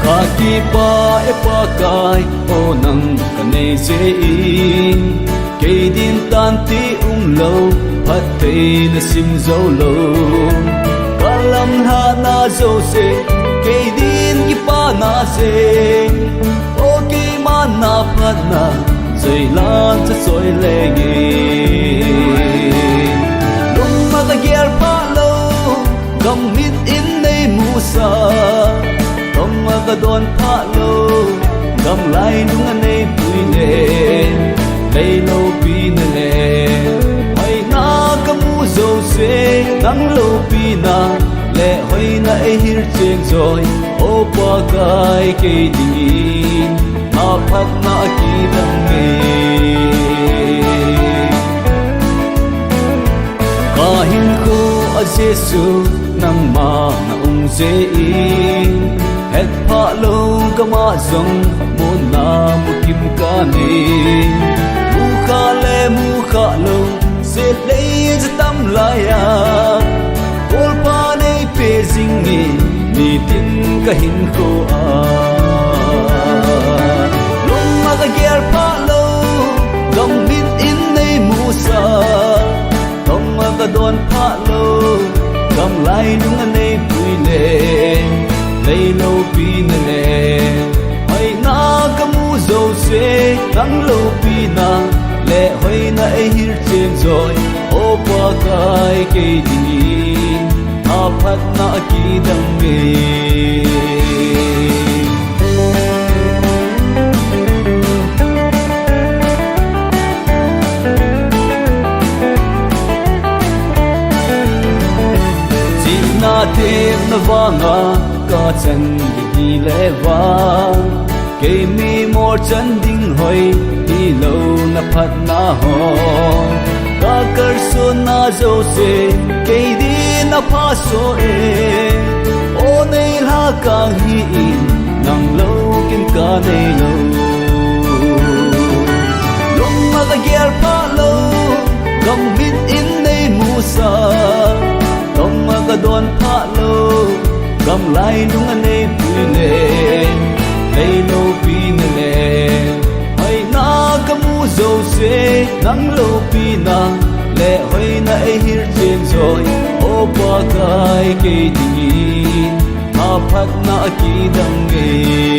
Kaki pa e pa kai o nang kane se in kei din tan ti lo pat te na sim zo lo kalam ha na zo se kei din ki pa na se o ki man na pat na zoi lan cha soi le ge lung ma ka ger pa lo gam mit in nei mu sa tông mà cái đòn phá lô gầm lại đúng anh ấy vui nè đây lâu pi nè hay na cái mu dâu xe nắng lâu pi na lệ hay na ấy hir trên rồi ô qua cái cây đi mà phát na kỳ đam mê cả hin khu ở Giêsu nang ma na dễ hết pha lâu cả ma dòng muốn na mu kim ca ni mu kha lâu sẽ lấy cho tâm lại à ol pa nei pe jing ni tin ka hin ko a lung ma ka ger pha lâu gam mit in nei mu sa tong ma ka don pha lâu gam lai đúng anh ấy vui nè lấy lâu pi nè hay na cái mu dâu xe nắng lâu pi na lệ hay na ấy hir trên rồi ô qua cái cây đi à phát na kỳ đam mê thêm nó vanga có chân đi lẽ vang cây mi mor chân đinh hồi đi lâu na phát na ho cả cơn xuân na dâu se cây đi na pha so e ô nei la ca hi nang lâu kim ca nei lâu lung ma ka ger pa lâu gam bit in nei musa tông mà cái đòn phá lô gầm lại đúng anh ấy vui nè đây lâu pi nè hay na cái mu dâu xe nắng lâu pi na lệ hay na ấy hir trên rồi ô qua cái cây đi à phát na kỳ đam mê